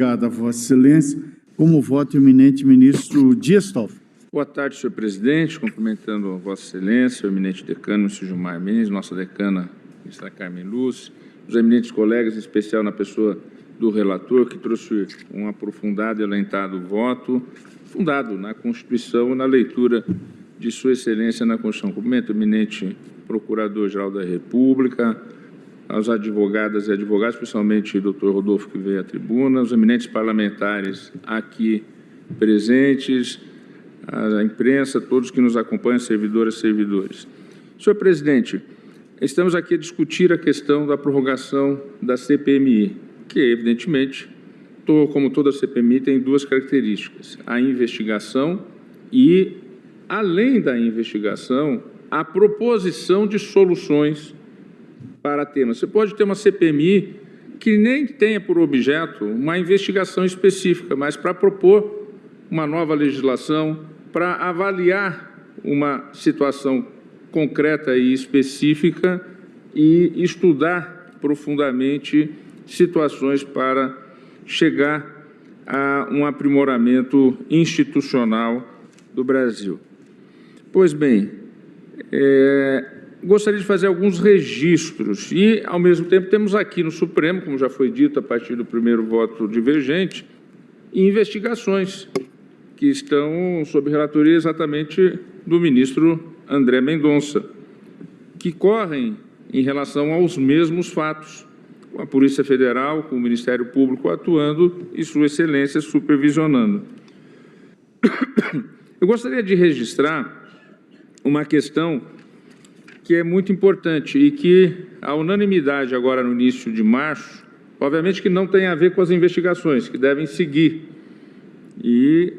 obrigado a Vossa Excelência. Como voto, o eminente ministro Dias Toffoli. Boa tarde, senhor presidente. Cumprimentando a Vossa Excelência, o eminente decano, o senhor Gilmar Mendes, nossa decana, ministra Carmen Lúcia, os eminentes colegas, em especial na pessoa do relator, que trouxe um aprofundado e alentado voto, fundado na Constituição e na leitura de Sua Excelência na Constituição. Cumprimento o eminente Procurador-Geral da República, aos advogadas e advogados, especialmente o doutor Rodolfo, que veio à tribuna, os eminentes parlamentares aqui presentes, a imprensa, todos que nos acompanham, servidoras e servidores. Senhor presidente, estamos aqui a discutir a questão da prorrogação da CPMI, que, evidentemente, como toda CPMI, tem duas características: a investigação e, além da investigação, a proposição de soluções para temas. Você pode ter uma CPMI que nem tenha por objeto uma investigação específica, mas para propor uma nova legislação, para avaliar uma situação concreta e específica e estudar profundamente situações para chegar a um aprimoramento institucional do Brasil. Pois bem, gostaria de fazer alguns registros e, ao mesmo tempo, temos aqui no Supremo, como já foi dito a partir do primeiro voto divergente, investigações que estão sob relatoria exatamente do ministro André Mendonça, que correm em relação aos mesmos fatos, com a Polícia Federal, com o Ministério Público atuando e Sua Excelência supervisionando. Eu gostaria de registrar uma questão que é muito importante e que a unanimidade agora no início de março, obviamente que não tem a ver com as investigações, que devem seguir, e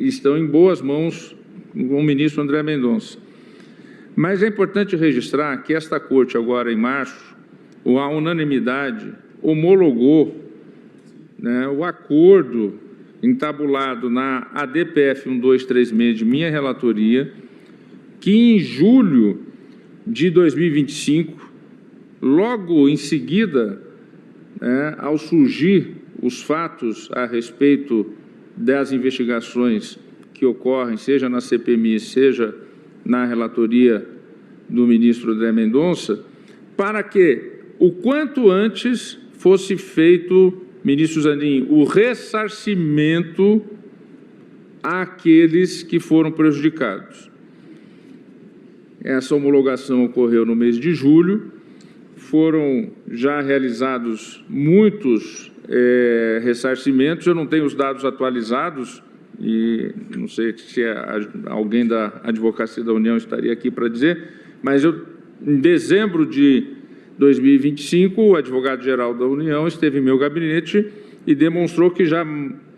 estão em boas mãos com o ministro André Mendonça. Mas é importante registrar que esta Corte, agora em março, a unanimidade homologou, né, o acordo entabulado na ADPF 1236 de minha relatoria, que em julho de 2025, logo em seguida, ao surgir os fatos a respeito das investigações que ocorrem, seja na CPMI, seja na relatoria do ministro André Mendonça, para que o quanto antes fosse feito, ministro Zanin, o ressarcimento àqueles que foram prejudicados. Essa homologação ocorreu no mês de julho, foram já realizados muitos ressarcimentos. Eu não tenho os dados atualizados e não sei se alguém da Advocacia da União estaria aqui para dizer, mas em dezembro de 2025, o advogado-geral da União esteve em meu gabinete e demonstrou que já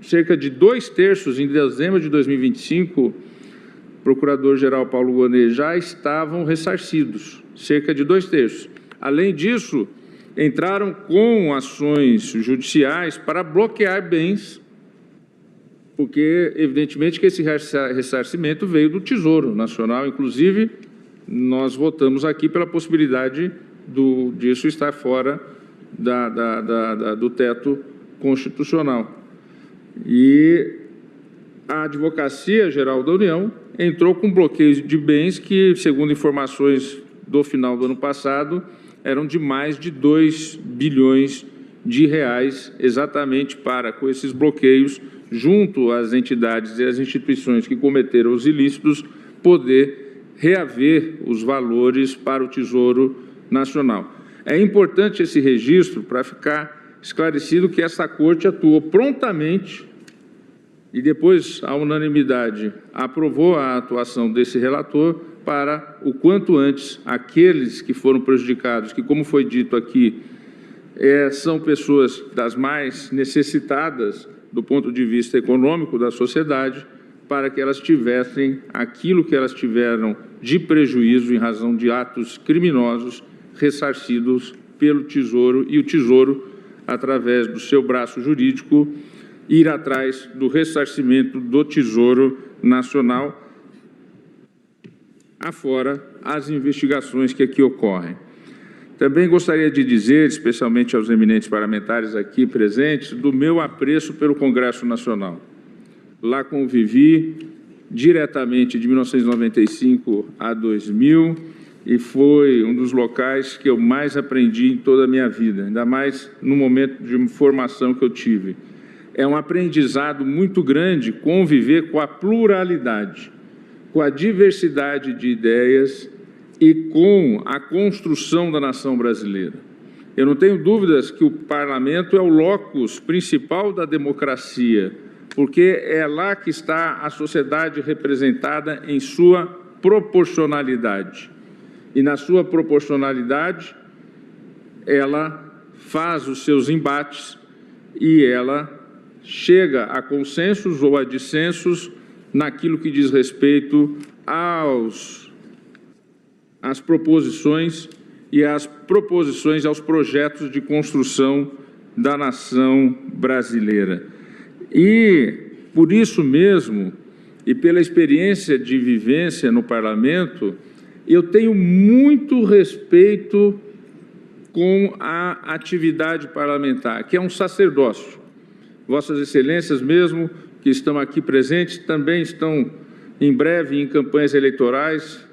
cerca de 2/3, em dezembro de 2025, o procurador-geral Paulo Gonet, já estavam ressarcidos, cerca de 2/3. Além disso, entraram com ações judiciais para bloquear bens, porque, evidentemente, que esse ressarcimento veio do Tesouro Nacional. Inclusive, nós votamos aqui pela possibilidade disso estar fora do teto constitucional. E a Advocacia Geral da União entrou com bloqueios de bens que, segundo informações do final do ano passado, eram de mais de 2 bilhões de reais, exatamente para, com esses bloqueios, junto às entidades e às instituições que cometeram os ilícitos, poder reaver os valores para o Tesouro Nacional. É importante esse registro para ficar esclarecido que essa Corte atuou prontamente e depois a unanimidade aprovou a atuação desse relator para, o quanto antes, aqueles que foram prejudicados, que, como foi dito aqui, são pessoas das mais necessitadas do ponto de vista econômico da sociedade, para que elas tivessem aquilo que elas tiveram de prejuízo em razão de atos criminosos ressarcidos pelo Tesouro, e o Tesouro, através do seu braço jurídico, ir atrás do ressarcimento do Tesouro Nacional, afora as investigações que aqui ocorrem. Também gostaria de dizer, especialmente aos eminentes parlamentares aqui presentes, do meu apreço pelo Congresso Nacional. Lá convivi diretamente de 1995 a 2000 e foi um dos locais que eu mais aprendi em toda a minha vida, ainda mais no momento de formação que eu tive. É um aprendizado muito grande conviver com a pluralidade, com a diversidade de ideias e com a construção da nação brasileira. Eu não tenho dúvidas que o parlamento é o locus principal da democracia, porque é lá que está a sociedade representada em sua proporcionalidade. E na sua proporcionalidade, ela faz os seus embates e ela chega a consensos ou a dissensos naquilo que diz respeito às proposições e às proposições aos projetos de construção da nação brasileira. E, por isso mesmo, e pela experiência de vivência no parlamento, eu tenho muito respeito com a atividade parlamentar, que é um sacerdócio. Vossas Excelências, mesmo que estão aqui presentes, também estão em breve em campanhas eleitorais.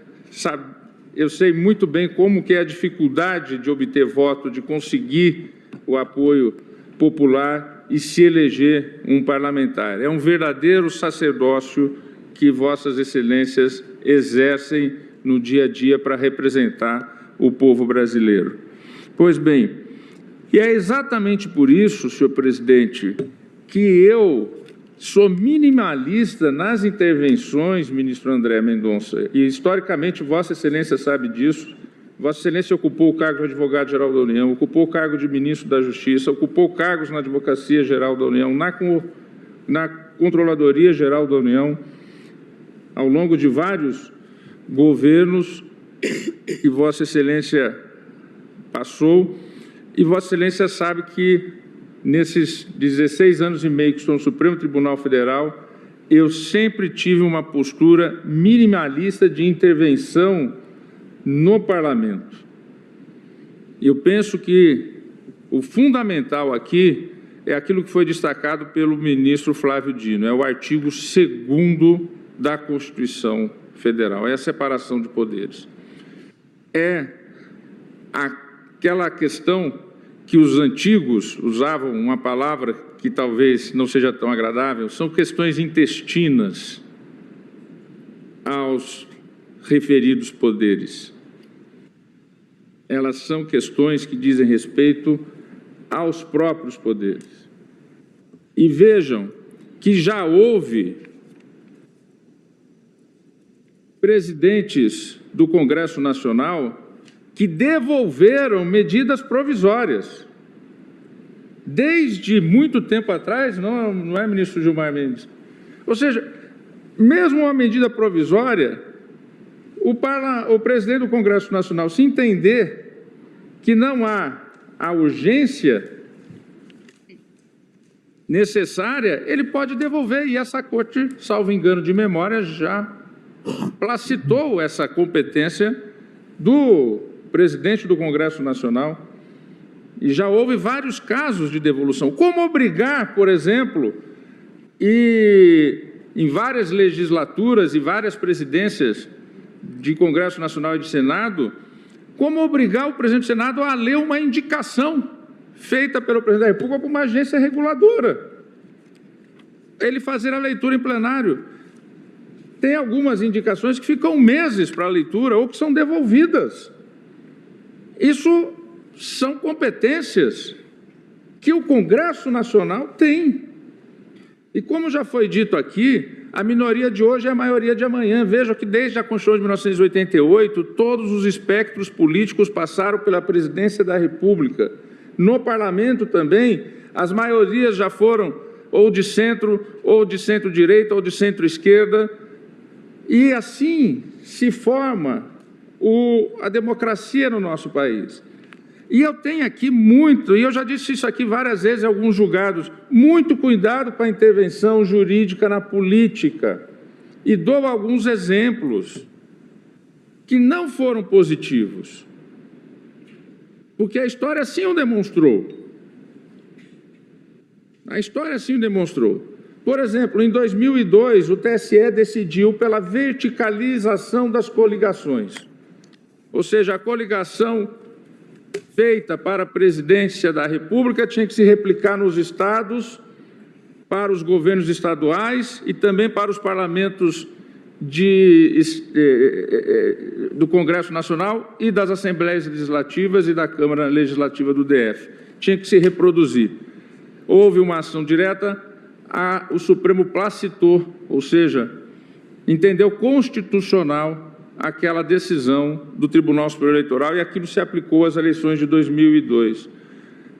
Eu sei muito bem como que é a dificuldade de obter voto, de conseguir o apoio popular e se eleger um parlamentar. É um verdadeiro sacerdócio que Vossas Excelências exercem no dia a dia para representar o povo brasileiro. Pois bem, e é exatamente por isso, senhor presidente, que eu sou minimalista nas intervenções, ministro André Mendonça, e historicamente Vossa Excelência sabe disso. Vossa Excelência ocupou o cargo de advogado-geral da União, ocupou o cargo de ministro da Justiça, ocupou cargos na Advocacia Geral da União, na Controladoria Geral da União, ao longo de vários governos que Vossa Excelência passou, e Vossa Excelência sabe que nesses 16 anos e meio que estou no Supremo Tribunal Federal, eu sempre tive uma postura minimalista de intervenção no parlamento. Eu penso que o fundamental aqui é aquilo que foi destacado pelo ministro Flávio Dino, é o artigo 2º da Constituição Federal, é a separação de poderes. É aquela questão que os antigos usavam uma palavra que talvez não seja tão agradável, são questões intestinas aos referidos poderes. Elas são questões que dizem respeito aos próprios poderes. E vejam que já houve presidentes do Congresso Nacional que devolveram medidas provisórias. Desde muito tempo atrás, não é, ministro Gilmar Mendes? Ou seja, mesmo uma medida provisória, o presidente do Congresso Nacional, se entender que não há a urgência necessária, ele pode devolver, e essa Corte, salvo engano de memória, já placitou essa competência do presidente do Congresso Nacional, e já houve vários casos de devolução. Como obrigar, por exemplo, e em várias legislaturas e várias presidências de Congresso Nacional e de Senado, como obrigar o presidente do Senado a ler uma indicação feita pelo presidente da República por uma agência reguladora, ele fazer a leitura em plenário. Tem algumas indicações que ficam meses para a leitura ou que são devolvidas. Isso são competências que o Congresso Nacional tem. E como já foi dito aqui, a minoria de hoje é a maioria de amanhã. Vejam que desde a Constituição de 1988, todos os espectros políticos passaram pela presidência da República. No parlamento também, as maiorias já foram ou de centro-direita, ou de centro-esquerda, e assim se forma a democracia no nosso país. E eu tenho aqui muito, e eu já disse isso aqui várias vezes em alguns julgados, muito cuidado com a intervenção jurídica na política. E dou alguns exemplos que não foram positivos. porque a história assim o demonstrou. A história assim o demonstrou. Por exemplo, em 2002, o TSE decidiu pela verticalização das coligações. Ou seja, a coligação feita para a presidência da República tinha que se replicar nos estados, para os governos estaduais e também para os parlamentos do Congresso Nacional e das Assembleias Legislativas e da Câmara Legislativa do DF. Tinha que se reproduzir. Houve uma ação direta, o Supremo placitou, ou seja, entendeu constitucional aquela decisão do Tribunal Superior Eleitoral e aquilo se aplicou às eleições de 2002.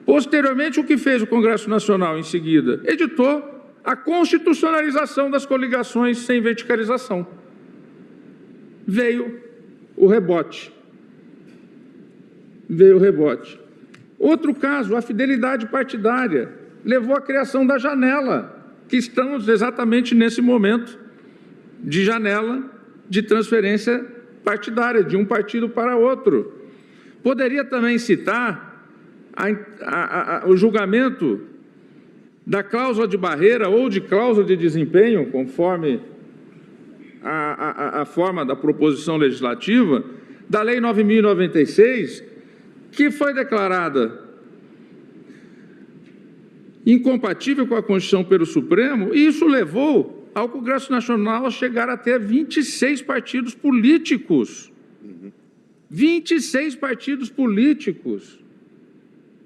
Posteriormente, o que fez o Congresso Nacional em seguida? Editou a constitucionalização das coligações sem verticalização. Veio o rebote. Veio o rebote. Outro caso, a fidelidade partidária, levou à criação da janela, que estamos exatamente nesse momento de janela de transferência partidária, de um partido para outro. Poderia também citar o julgamento da cláusula de barreira ou de cláusula de desempenho, conforme a forma da proposição legislativa, da Lei 9.096, que foi declarada incompatível com a Constituição pelo Supremo, e isso levou ao Congresso Nacional a chegar a ter 26 partidos políticos. 26 partidos políticos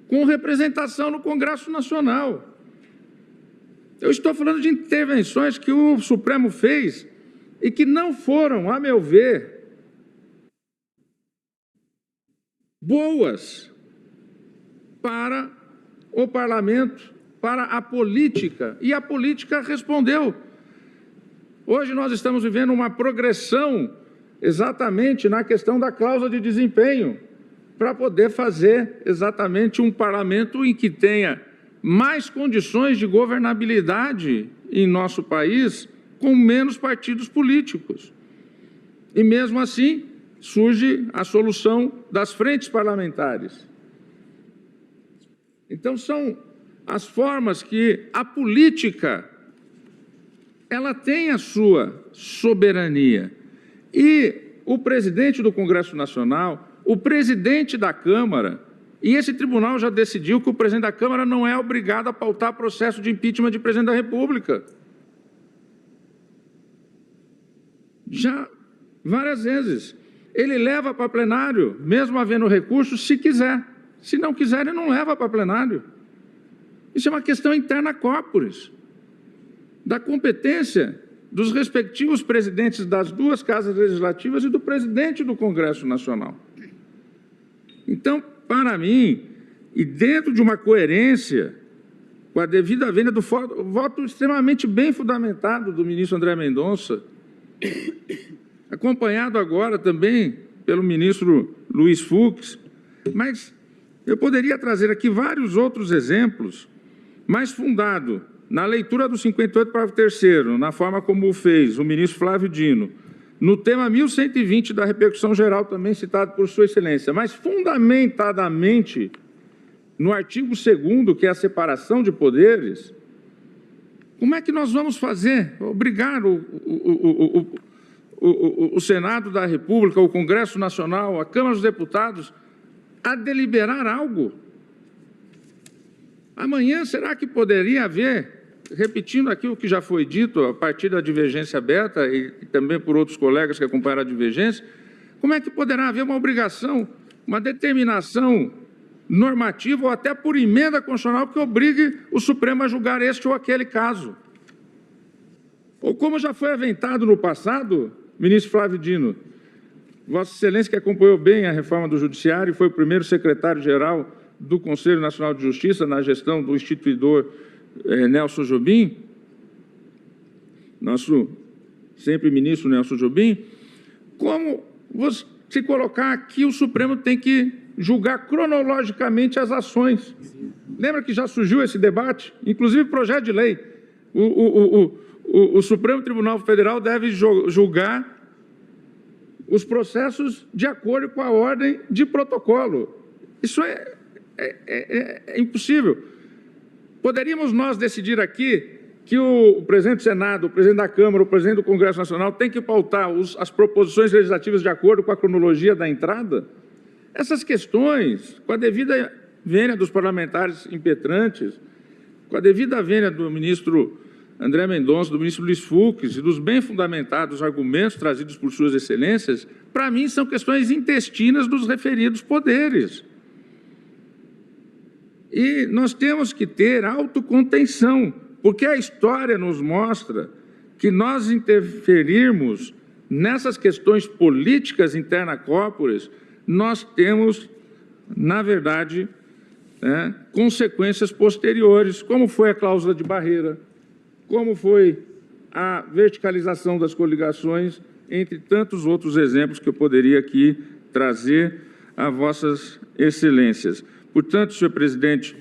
com representação no Congresso Nacional. Eu estou falando de intervenções que o Supremo fez e que não foram, a meu ver, boas para o parlamento, para a política, e a política respondeu. Hoje nós estamos vivendo uma progressão exatamente na questão da cláusula de desempenho, para poder fazer exatamente um parlamento em que tenha mais condições de governabilidade em nosso país, com menos partidos políticos. E mesmo assim, surge a solução das frentes parlamentares. Então, são as formas que a política ela tem a sua soberania. E o presidente do Congresso Nacional, o presidente da Câmara, e esse tribunal já decidiu que o presidente da Câmara não é obrigado a pautar processo de impeachment de presidente da República. Já várias vezes. Ele leva para plenário, mesmo havendo recurso, se quiser. Se não quiser, ele não leva para plenário. Isso é uma questão interna corporis, da competência dos respectivos presidentes das duas casas legislativas e do presidente do Congresso Nacional. Então, para mim, e dentro de uma coerência, com a devida vênia do voto extremamente bem fundamentado do ministro André Mendonça, acompanhado agora também pelo ministro Luiz Fux, mas eu poderia trazer aqui vários outros exemplos, mas fundado na leitura do 58, parágrafo 3º, na forma como o fez o ministro Flávio Dino, no tema 1120 da repercussão geral, também citado por Sua Excelência, mas fundamentadamente no artigo 2º, que é a separação de poderes. Como é que nós vamos fazer? Obrigar o Senado da República, o Congresso Nacional, a Câmara dos Deputados a deliberar algo? Amanhã, será que poderia haver, repetindo aqui o que já foi dito a partir da divergência aberta e também por outros colegas que acompanharam a divergência, como é que poderá haver uma obrigação, uma determinação normativa ou até por emenda constitucional que obrigue o Supremo a julgar este ou aquele caso? Ou como já foi aventado no passado, ministro Flávio Dino, Vossa Excelência, que acompanhou bem a reforma do Judiciário, foi o primeiro secretário-geral do Conselho Nacional de Justiça na gestão do instituidor Nelson Jobim, nosso sempre ministro Nelson Jobim, como se colocar aqui o Supremo tem que julgar cronologicamente as ações. Lembra que já surgiu esse debate? Inclusive projeto de lei. O Supremo Tribunal Federal deve julgar os processos de acordo com a ordem de protocolo. Isso é impossível. Poderíamos nós decidir aqui que o presidente do Senado, o presidente da Câmara, o presidente do Congresso Nacional tem que pautar as proposições legislativas de acordo com a cronologia da entrada? Essas questões, com a devida vênia dos parlamentares impetrantes, com a devida vênia do ministro André Mendonça, do ministro Luiz Fux e dos bem fundamentados argumentos trazidos por suas excelências, para mim são questões intestinas dos referidos poderes. E nós temos que ter autocontenção, porque a história nos mostra que nós interferirmos nessas questões políticas interna corporis, nós temos, na verdade, consequências posteriores, como foi a cláusula de barreira, como foi a verticalização das coligações, entre tantos outros exemplos que eu poderia aqui trazer a vossas excelências. Portanto, senhor presidente,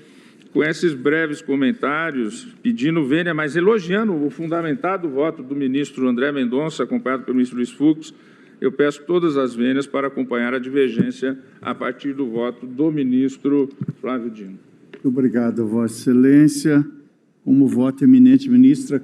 com esses breves comentários, pedindo vênia, mas elogiando o fundamentado voto do ministro André Mendonça, acompanhado pelo ministro Luiz Fux, eu peço todas as vênias para acompanhar a divergência a partir do voto do ministro Flávio Dino. Muito obrigado, Vossa Excelência. Como voto, eminente ministra.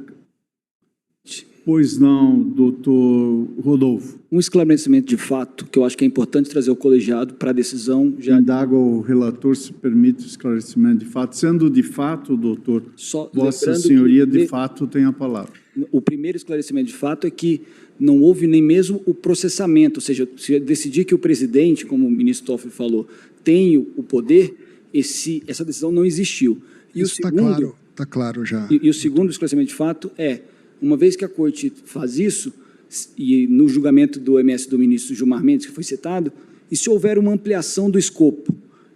Pois não, doutor Rodolfo. Um esclarecimento de fato, que eu acho que é importante trazer ao colegiado para a decisão já... Indago ao relator se permite o esclarecimento de fato. Sendo de fato, doutor, Vossa Senhoria, de fato, tem a palavra. O primeiro esclarecimento de fato é que não houve nem mesmo o processamento, ou seja, se decidir que o presidente, como o ministro Toffoli falou, tem o poder, essa decisão não existiu. E isso está claro já. E o segundo esclarecimento de fato é, uma vez que a Corte faz isso, e no julgamento do MS do ministro Gilmar Mendes, que foi citado, e se houver uma ampliação do escopo,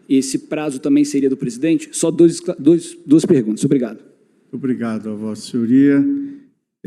esse prazo também seria do presidente? Só duas perguntas. Obrigado. Obrigado a Vossa Senhoria.